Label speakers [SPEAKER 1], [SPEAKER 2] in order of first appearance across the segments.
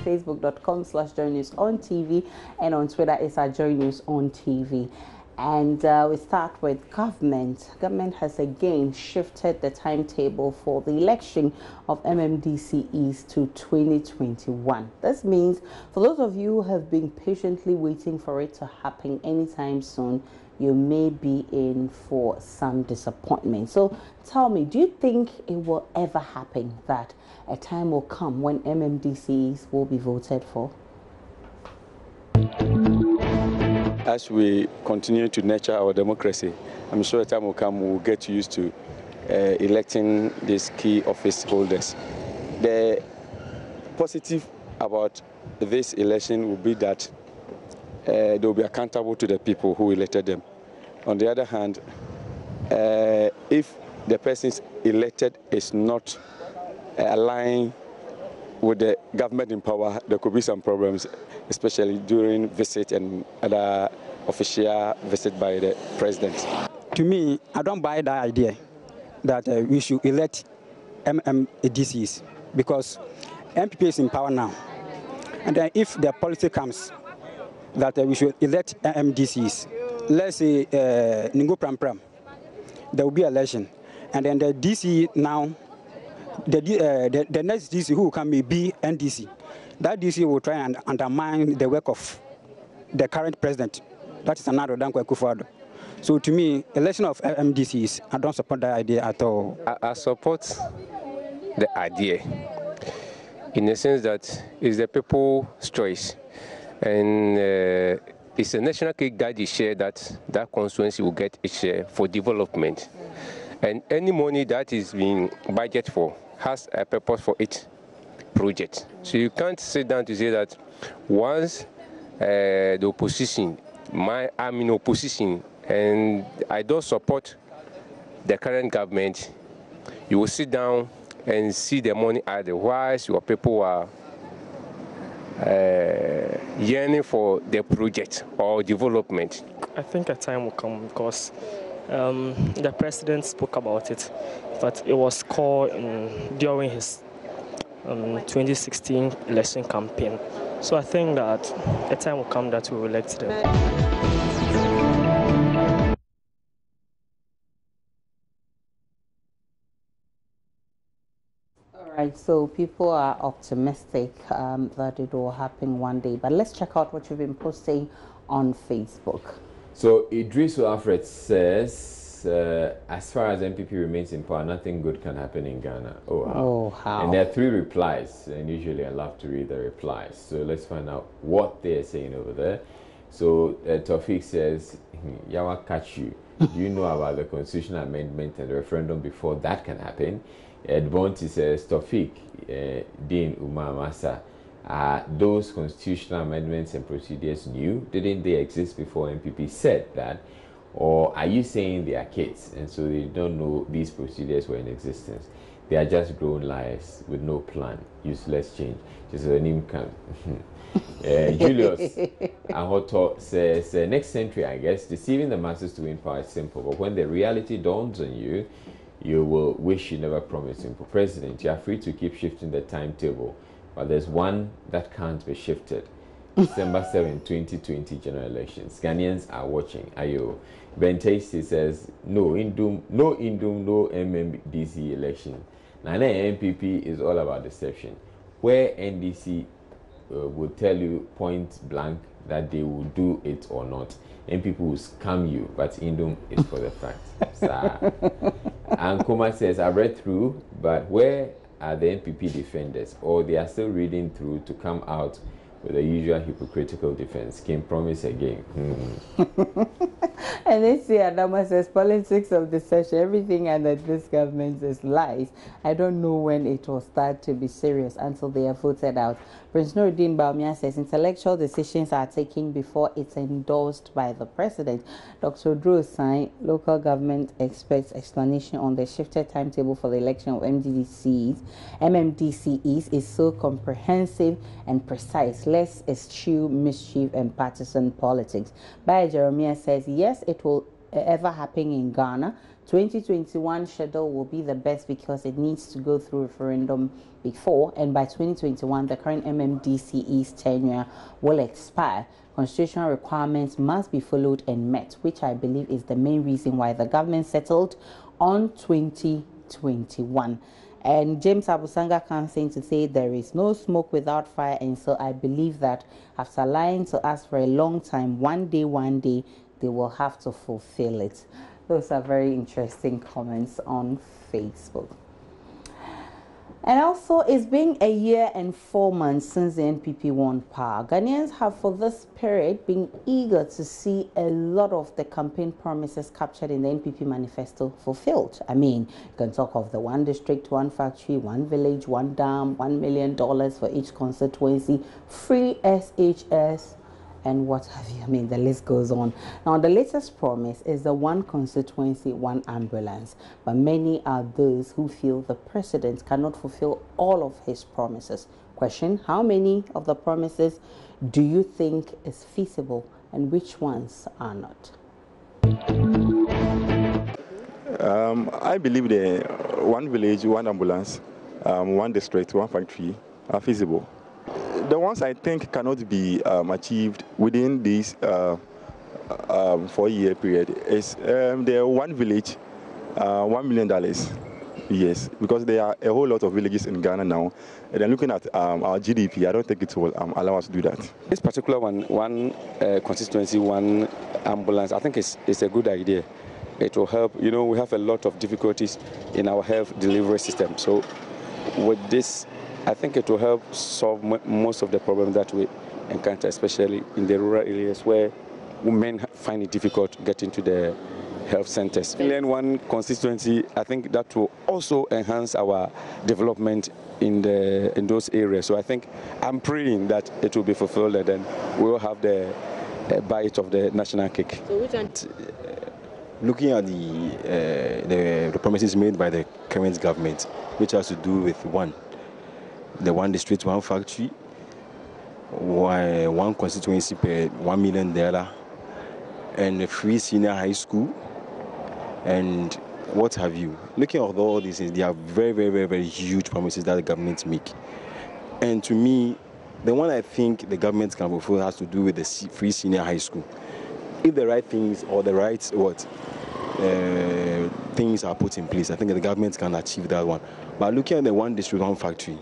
[SPEAKER 1] facebook.com/joynews-on-tv, and on Twitter it's at joynews-on-tv. And we start with government. Government has again shifted the timetable for the election of MMDCEs to 2021. This means for those of you who have been patiently waiting for it to happen anytime soon, you may be in for some disappointment. So tell me, do you think it will ever happen that a time will come when MMDCEs will be voted for?
[SPEAKER 2] As we continue to nurture our democracy, I'm sure a time will come we'll get used to electing these key office holders. The positive about this election will be that they will be accountable to the people who elected them. On the other hand, if the persons elected is not aligned with the government in power, there could be some problems, especially during visit and other official visit by the president.
[SPEAKER 3] To me, I don't buy that idea that we should elect MMDCs because MPP is in power now. And then if the policy comes that we should elect MMDCs, let's say Ningo Pram Pram, there will be election. And then the DC now, the next DC who will come may be NDC. That DC will try and undermine the work of the current president. That is another President Akufo-Addo. So to me, election of MDCs, I don't support that idea at all.
[SPEAKER 4] I support the idea in the sense that it's the people's choice. And it's a national cake that is shared that constituency will get its share for development. And any money that is being budgeted for has a purpose for its project. So you can't sit down to say that once the opposition, I'm in opposition and I don't support the current government, you will sit down and see the money otherwise your people are yearning for the project or development.
[SPEAKER 5] I think a time will come because the president spoke about it, but it was called during his 2016 election campaign. So I think that a time will come that we will elect them.
[SPEAKER 1] All right, so people are optimistic that it will happen one day. But let's check out what you've been posting on Facebook.
[SPEAKER 6] So Idrisu Alfred says, as far as MPP remains in power, nothing good can happen in Ghana. Oh, wow.
[SPEAKER 1] Oh, how?
[SPEAKER 6] And there are 3 replies, and usually I love to read the replies. So let's find out what they're saying over there. So Tawfiq says, Yawa catch you. Do you know about the constitutional amendment and the referendum before that can happen? Ed Bonti says, Tawfiq, Dean Umar Masa, are those constitutional amendments and procedures new? Didn't they exist before MPP said that? Or are you saying they are kids and so they don't know these procedures were in existence? They are just grown liars with no plan, useless change. Just a name can. Julius Ahoto says, next century, I guess, deceiving the masses to win power is simple, but when the reality dawns on you, you will wish you never promised simple. President, you are free to keep shifting the timetable, but there's one that can't be shifted. December 7, 2020 general elections. Ghanaians are watching. Ayo. Ben Tasty says, no Indum, no MMDC election. Now, MPP is all about deception. Where NDC will tell you point blank that they will do it or not. MPP will scam you, but Indum is for the fact. And Kuma says, I read through, but where are the MPP defenders? Or they are still reading through to come out with the usual hypocritical defense. Can promise again.
[SPEAKER 1] And this year, Adama says, politics of deception, everything under this government is lies. I don't know when it will start to be serious until they are voted out. Prince Nuruddin Baumia says, intellectual decisions are taken before it's endorsed by the president. Dr. Drew Sign, local government experts' explanation on the shifted timetable for the election of MMDCEs is so comprehensive and precise. Less eschew mischief and partisan politics. By Jeremiah says, yes, it will ever happen in Ghana. 2021 schedule will be the best because it needs to go through referendum before, and by 2021 the current MMDCE's tenure will expire. Constitutional requirements must be followed and met, which I believe is the main reason why the government settled on 2021. And James Abusanga comes in to say there is no smoke without fire, and so I believe that after lying to us for a long time, one day they will have to fulfill it. Those are very interesting comments on Facebook. And also, it's been a year and 4 months since the NPP won power. Ghanaians have for this period been eager to see a lot of the campaign promises captured in the NPP manifesto fulfilled. I mean, you can talk of the 1 district, 1 factory, 1 village, 1 dam, $1 million for each constituency, free SHS, and what have you. I mean, the list goes on. Now, the latest promise is the 1 constituency, 1 ambulance. But many are those who feel the president cannot fulfill all of his promises. Question: how many of the promises do you think is feasible and which ones are not?
[SPEAKER 7] I believe the 1 village, 1 ambulance, 1 district, 1 factory are feasible. The ones I think cannot be achieved within this 4-year period is the 1 village, $1 million. Yes, because there are a whole lot of villages in Ghana now. And then looking at our GDP, I don't think it will allow us to do that.
[SPEAKER 2] This particular one constituency, 1 ambulance, I think it's a good idea. It will help. You know, we have a lot of difficulties in our health delivery system. So with this, I think it will help solve most of the problems that we encounter, especially in the rural areas where women find it difficult getting to the health centers. In 1 constituency, I think that will also enhance our development in those areas. So I think I'm praying that it will be fulfilled and then we will have the bite of the national cake.
[SPEAKER 8] So which one?
[SPEAKER 9] Looking at the promises made by the current government, which has to do with the 1 district, 1 factory, 1 constituency per $1 million, and a free senior high school, and what have you. Looking at all these things, they are very, very, very, very huge promises that the government make. And to me, the one I think the government can fulfill has to do with the free senior high school. If the right things or the right things are put in place, I think the government can achieve that one. But looking at the 1 district, 1 factory,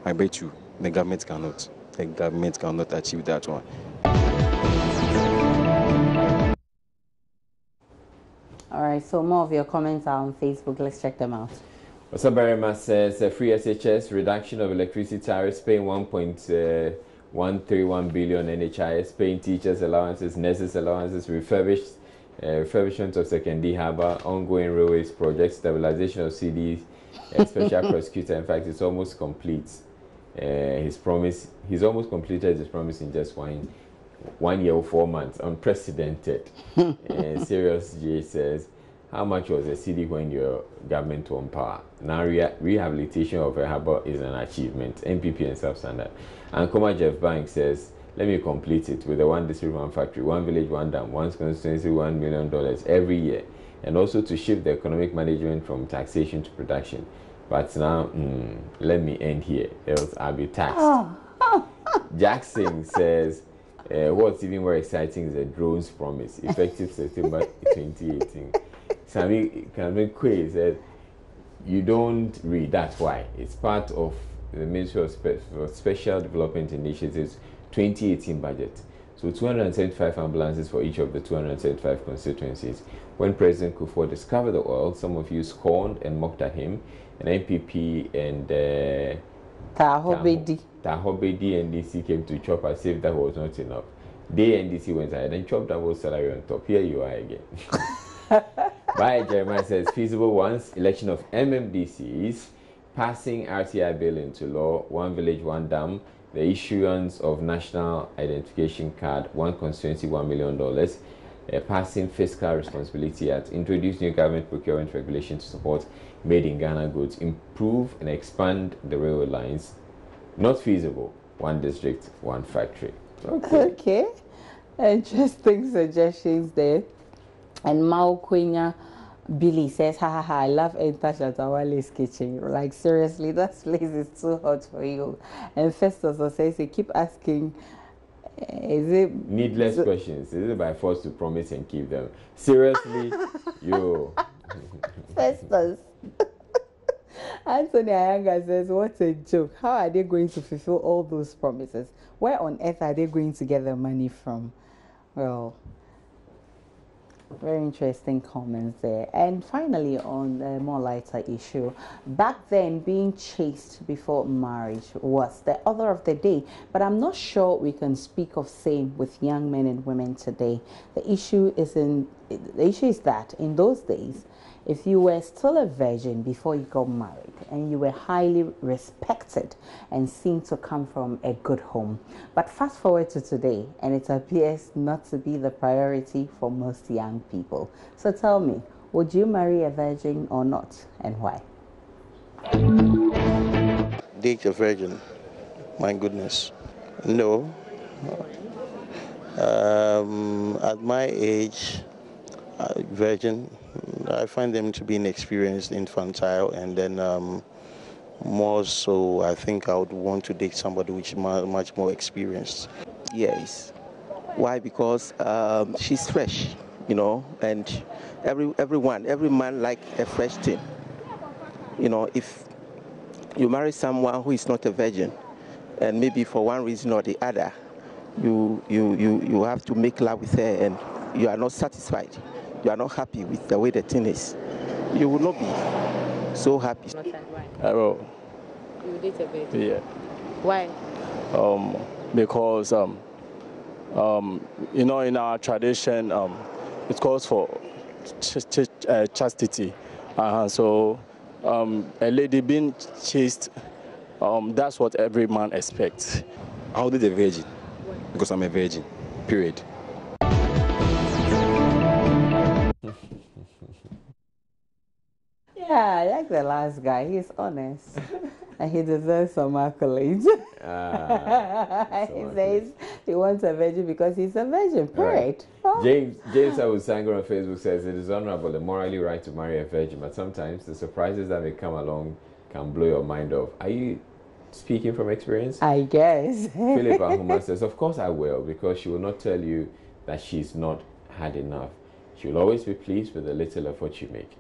[SPEAKER 9] I bet you the government cannot. The government cannot achieve that one.
[SPEAKER 1] All right, so more of your comments are on Facebook. Let's check them out.
[SPEAKER 6] Osabarema says free SHS, reduction of electricity tariffs, paying 1.131 billion NHIS, paying teachers allowances, nurses allowances, refurbishment of Second Harbour, ongoing railways projects, stabilization of CD, special prosecutor. In fact, it's almost complete. He's almost completed his promise in just 1 year or 4 months. Unprecedented. Serious J says, how much was the CD when your government won power? Now rehabilitation of a harbour is an achievement. NPP and self-standard. And Koma Jeff Bank says, let me complete it with the 1 district, 1 factory, 1 village, 1 dam, 1 constituency, $1 million every year. And also to shift the economic management from taxation to production. But now, let me end here, else I'll be taxed. Jackson says, what's even more exciting is the drones promise, effective September 2018. Sami Kwe said, you don't read, that's why. It's part of the Ministry of Special Development Initiatives 2018 budget. So 275 ambulances for each of the 275 constituencies. When President Akufo discovered the oil, some of you scorned and mocked at him. And NPP and Tahobedi and DC came to chop as if that was not enough. They and DC went ahead and chopped double salary on top. Here you are again. By Jeremiah says feasible ones, election of MMDCs, passing RTI bill into law, 1 village, 1 dam, the issuance of national identification card, 1 constituency, $1 million, passing Fiscal Responsibility Act, introduce new government procurement regulation to support made in Ghana goods, improve and expand the railway lines. Not feasible, 1 district, 1 factory.
[SPEAKER 1] Okay. Interesting suggestions there. And Mao Quenya Billy says, ha ha ha, I love Enta Shatawale's kitchen. Like, seriously, that place is too hot for you. And Festus says, he keep asking, is it...
[SPEAKER 6] Needless questions. Is it by force to promise and keep them? Seriously? Yo.
[SPEAKER 1] Festus. Anthony Ayanga says, what a joke. How are they going to fulfill all those promises? Where on earth are they going to get the money from? Well... Very interesting comments there. And finally, on a more lighter issue, back then being chaste before marriage was the order of the day, but I'm not sure we can speak of same with young men and women today. The issue is that in those days, if you were still a virgin before you got married and you were highly respected and seen to come from a good home. But fast forward to today, and it appears not to be the priority for most young people. So tell me, would you marry a virgin or not, and why?
[SPEAKER 8] Date a virgin? My goodness. No. At my age, virgin, I find them to be inexperienced, infantile, and then more so, I think I would want to date somebody which is much more experienced.
[SPEAKER 10] Yes. Why? Because she's fresh, you know, and every man like a fresh thing. You know, if you marry someone who is not a virgin, and maybe for one reason or the other, you have to make love with her, and you are not satisfied. You are not happy with the way the thing is. You will not be so happy.
[SPEAKER 11] Well,
[SPEAKER 1] you date a virgin?
[SPEAKER 11] Yeah.
[SPEAKER 1] Why?
[SPEAKER 11] Because you know, in our tradition, it calls for chastity. So a lady being chaste, that's what every man expects.
[SPEAKER 9] I'll date a virgin because I'm a virgin. Period.
[SPEAKER 1] Yeah, I like the last guy. He's honest. And he deserves some accolades. He says he wants a virgin because he's a virgin. Period.
[SPEAKER 6] Right. Oh. James Awusango on Facebook says it is honorable and morally right to marry a virgin, but sometimes the surprises that may come along can blow your mind off. Are you speaking from experience?
[SPEAKER 1] I guess.
[SPEAKER 6] Philip Ahuma says, of course I will, because she will not tell you that she's not had enough. She will always be pleased with the little of what you make.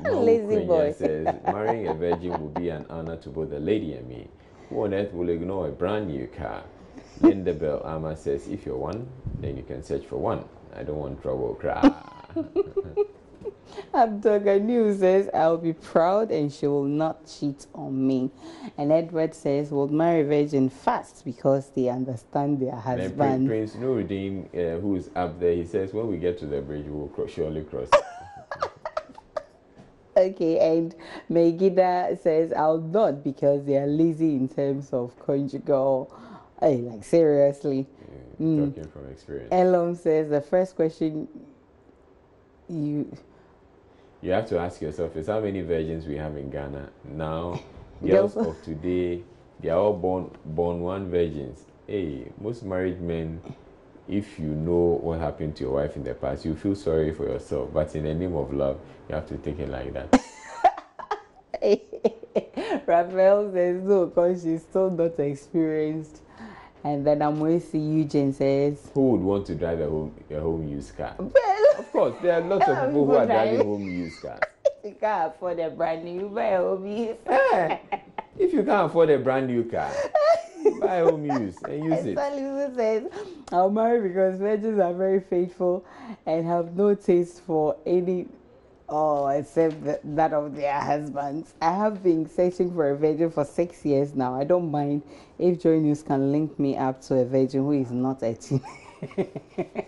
[SPEAKER 1] Lazy boy
[SPEAKER 6] says, marrying a virgin will be an honor to both the lady and me. Who on earth will ignore a brand new car? Linda Bell Ama says, if you're one, then you can search for one. I don't want trouble.
[SPEAKER 1] Abdoga News says, I'll be proud and she will not cheat on me. And Edward says, we'll marry virgin fast because they understand their husband.
[SPEAKER 6] Prince Nuruddin, who is up there, he says, when we get to the bridge, we'll surely cross.
[SPEAKER 1] Okay, and Megida says, I'll not because they are lazy in terms of conjugal. Hey, like seriously.
[SPEAKER 6] Talking from experience.
[SPEAKER 1] Elon says, the first question you
[SPEAKER 6] have to ask yourself is how many virgins we have in Ghana now. Girls of today, they are all born one virgins. Hey, most married men, if you know what happened to your wife in the past, you feel sorry for yourself. But in the name of love, you have to take it like that.
[SPEAKER 1] Raphael says no, because she's still not experienced. And then Amoisi Eugene says,
[SPEAKER 6] who would want to drive a home used car?
[SPEAKER 1] Well,
[SPEAKER 6] of course, there are lots of people who are driving home used cars.
[SPEAKER 1] You can't afford a brand new, you buy a home used.
[SPEAKER 6] If you can't afford a brand new car, buy a home used and use it.
[SPEAKER 1] Salisu says, I'll marry because virgins are very faithful and have no taste for any except that of their husbands. I have been searching for a virgin for 6 years now. I don't mind if Joy News can link me up to a virgin who is not a teen.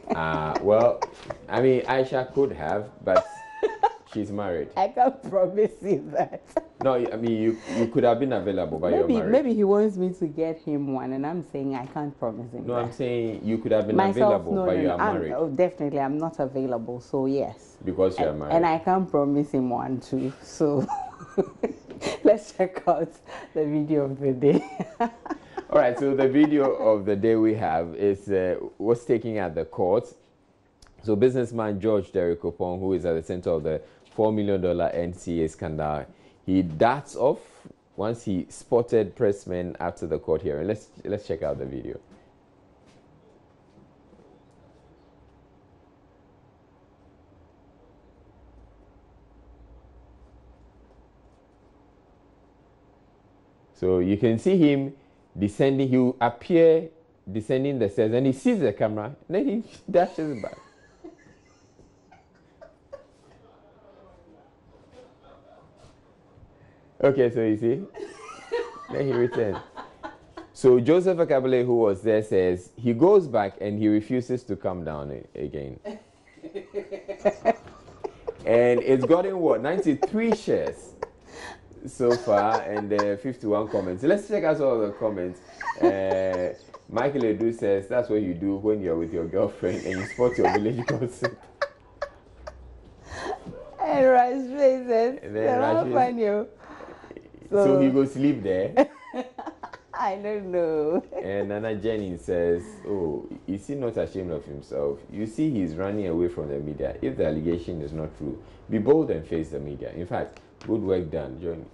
[SPEAKER 6] Well, I mean, Aisha could have, but she's married.
[SPEAKER 1] I can't promise you that.
[SPEAKER 6] No, I mean, you could have been available, but you're married.
[SPEAKER 1] Maybe he wants me to get him one, and I'm saying I can't promise him
[SPEAKER 6] No,
[SPEAKER 1] that.
[SPEAKER 6] I'm saying you could have been available, but you are married.
[SPEAKER 1] Oh, definitely, I'm not available, so yes.
[SPEAKER 6] Because you are married.
[SPEAKER 1] And I can't promise him one too, so let's check out the video of the day.
[SPEAKER 6] All right, so the video of the day we have is what's taking at the court. So businessman George Derrick Opon, who is at the center of the $4 million NCA scandal, he darts off once he spotted pressmen after the court hearing. Let's check out the video. So you can see him descending. He will appear descending the stairs, and he sees the camera, and then he dashes back. Okay, so you see, then he returns. So Joseph Akabele, who was there, says he goes back and he refuses to come down again. And it's gotten what, 93 shares so far, and 51 comments. Let's check out all the comments. Michael Edu says that's what you do when you're with your girlfriend and you spot your village gossip.
[SPEAKER 1] And Raj says,
[SPEAKER 6] so he goes sleep there.
[SPEAKER 1] I don't know.
[SPEAKER 6] And Nana Jennings says, oh, is he not ashamed of himself? You see, he's running away from the media. If the allegation is not true, be bold and face the media. In fact, good work done, Johnny.